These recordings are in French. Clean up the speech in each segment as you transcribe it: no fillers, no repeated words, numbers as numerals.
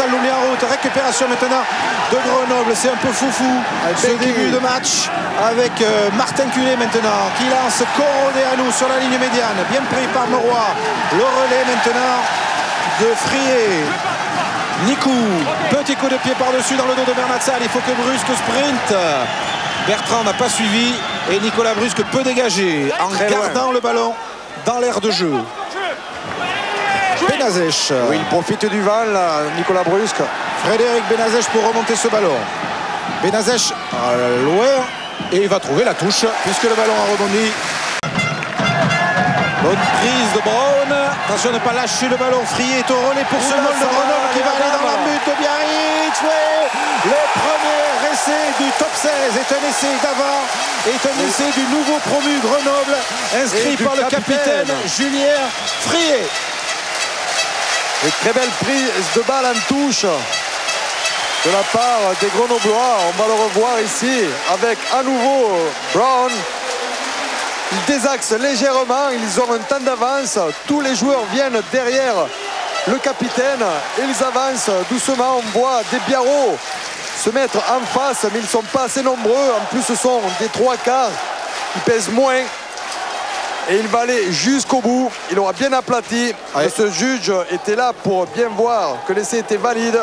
Bernat-Salle l'oublie en route. Récupération maintenant de Grenoble. C'est un peu foufou ce début de match avec Martin Culé maintenant qui lance Corodé à nous sur la ligne médiane. Bien pris par Mauroy. Le relais maintenant de Frié. Nikou, petit coup de pied par-dessus dans le dos de Bernat-Salle. Il faut que Brusque sprint. Bertrand n'a pas suivi et Nicolas Brusque peut dégager en gardant le ballon dans l'aire de jeu. Benazèche. Oui, il profite du vent, là, Nicolas Brusque. Frédéric Benazèche pour remonter ce ballon. Benazèche loin et il va trouver la touche puisque le ballon a rebondi. Bonne prise de Brown. Attention de ne pas lâcher le ballon. Frié est au relais pour ce vol de Grenoble qui va aller dans la but de Biarritz. Oui, le premier essai du top 16 est un essai d'avant, est un essai du nouveau promu Grenoble, inscrit par le capitaine Julien Frié. Une très belle prise de balle en touche de la part des Grenoblois. On va le revoir ici avec à nouveau Brown. Ils désaxent légèrement, ils ont un temps d'avance. Tous les joueurs viennent derrière le capitaine et ils avancent doucement. On voit des Biarros se mettre en face, mais ils ne sont pas assez nombreux. En plus, ce sont des trois quarts qui pèsent moins. Et il va aller jusqu'au bout. Il aura bien aplati. Ce juge était là pour bien voir que l'essai était valide.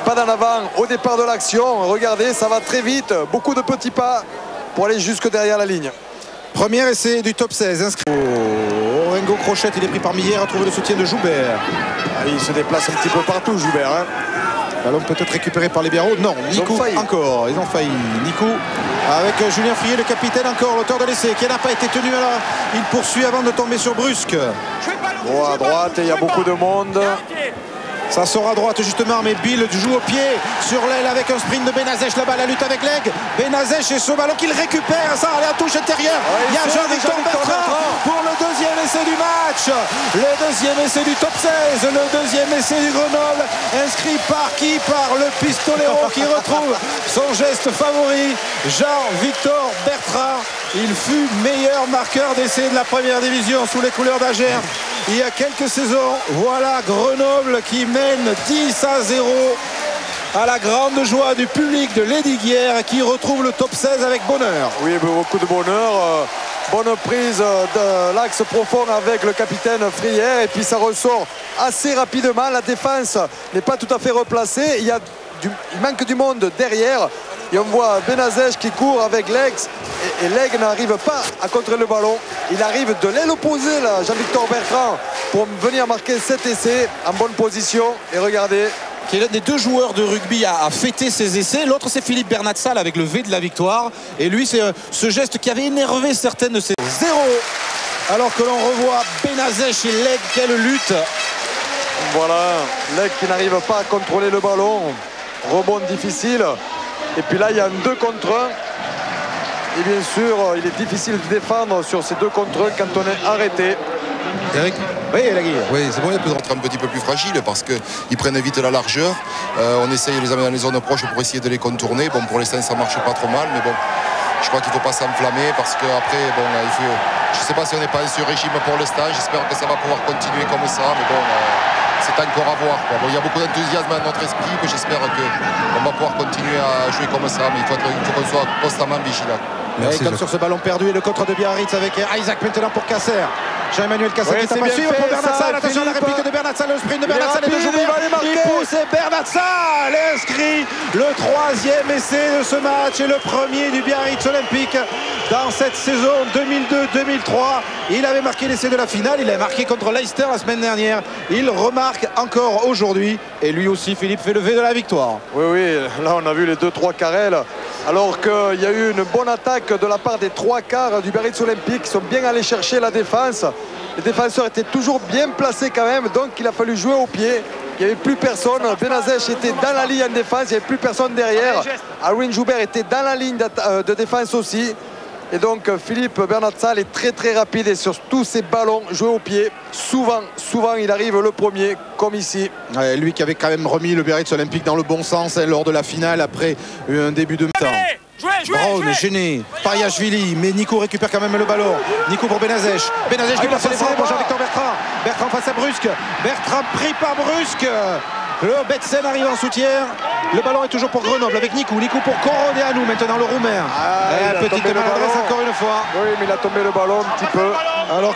Pas d'en avant au départ de l'action. Regardez, ça va très vite. Beaucoup de petits pas pour aller jusque derrière la ligne. Premier essai du top 16 inscrit. Orengo Crochette, il est pris par Millière, a trouvé le soutien de Joubert. Il se déplace un petit peu partout, Joubert. Ballon peut-être récupéré par les Biarros. Non, Nikou encore. Ils ont failli. Nikou avec Julien Frié, le capitaine encore, l'auteur de l'essai, qui n'a pas été tenu. Alors, il poursuit avant de tomber sur Brusque. Bon, à droite, il y a beaucoup de monde. Ça sort à droite justement, mais Bill joue au pied sur l'aile avec un sprint de Benazèche là-bas, la lutte avec Legge. Benazèche et ce ballon qu'il récupère, ça allait à touche intérieure. Il y a Jean-Victor Bertrand pour le deuxième essai du match. Le deuxième essai du top 16, le deuxième essai du Grenoble, inscrit par qui? Par le pistolero qui retrouve son geste favori, Jean-Victor Bertrand. Il fut meilleur marqueur d'essai de la première division sous les couleurs d'Ager il y a quelques saisons. Voilà Grenoble qui mène 10-0 à la grande joie du public de Lesdiguières qui retrouve le top 16 avec bonheur. Oui, beaucoup de bonheur. Bonne prise de l'axe profond avec le capitaine Frière et puis ça ressort assez rapidement. La défense n'est pas tout à fait replacée. Il manque du monde derrière. Et on voit Benazèche qui court avec Legge et Legge n'arrive pas à contrer le ballon. Il arrive de l'aile opposée, là, Jean-Victor Bertrand, pour venir marquer cet essai en bonne position. Et regardez. Qui est l'un des deux joueurs de rugby à fêter ses essais. L'autre, c'est Philippe Bernat-Salle avec le V de la victoire. Et lui, c'est ce geste qui avait énervé certaines de ses 0. Alors que l'on revoit Benazèche et Legge, quelle lutte. Voilà, Legge qui n'arrive pas à contrôler le ballon. Rebond difficile. Et puis là, il y a un 2 contre 1. Et bien sûr, il est difficile de défendre sur ces 2 contre 1 quand on est arrêté. Eric? Oui, Lagui. Oui, c'est bon, il peut rentrer un petit peu plus fragile parce qu'ils prennent vite la largeur. On essaye de les amener dans les zones proches pour essayer de les contourner. Bon, pour l'instant, ça marche pas trop mal, mais bon, je crois qu'il ne faut pas s'enflammer parce qu'après, bon, je ne sais pas si on n'est pas sur régime pour l'instant. J'espère que ça va pouvoir continuer comme ça, mais bon, c'est encore à voir. Bon, il y a beaucoup d'enthousiasme dans notre esprit, mais j'espère qu'on va pouvoir continuer à jouer comme ça, mais il faut qu'on soit constamment vigilant. Merci, comme sur ce ballon perdu et le contre de Biarritz avec Isaac maintenant pour Casser. Jean-Emmanuel Casser qui tape à suivre pour Bernat-Salle. Attention à la réplique de Bernat-Salle, le sprint de Bernat-Salle et de Joubert. Il pousse et Bernat-Salle inscrit le 3e essai de ce match et le premier du Biarritz Olympique dans cette saison 2002-2003. Il avait marqué l'essai de la finale, il a marqué contre Leicester la semaine dernière. Il remarque encore aujourd'hui et lui aussi Philippe fait le V de la victoire. Oui, oui, là on a vu les 2-3 carrels. Alors qu'il y a eu une bonne attaque de la part des 3 quarts du Biarritz Olympique qui sont bien allés chercher la défense. Les défenseurs étaient toujours bien placés quand même, donc il a fallu jouer au pied. Il n'y avait plus personne. Benazèche était dans la ligne en défense, il n'y avait plus personne derrière. Alwyn Joubert était dans la ligne de défense aussi. Et donc Philippe Bernat-Salle est très très rapide et sur tous ces ballons joués au pied, souvent il arrive le premier comme ici. Ouais, lui qui avait quand même remis le Biarritz Olympique dans le bon sens lors de la finale après un début de mi-temps. Brown gêné, Pariashvili, mais Nikou récupère quand même le ballon. Nikou pour Benazèche. Benazèche qui passe les bras pour Jean-Victor Bertrand. Bertrand face à Brusque. Bertrand pris par Brusque. Le Betsen arrive en soutien. Le ballon est toujours pour Grenoble avec Nikou. Nikou pour Coroneanu maintenant, le Roumain. Petite maladresse encore une fois. Oui, mais il a tombé le ballon un petit peu. Alors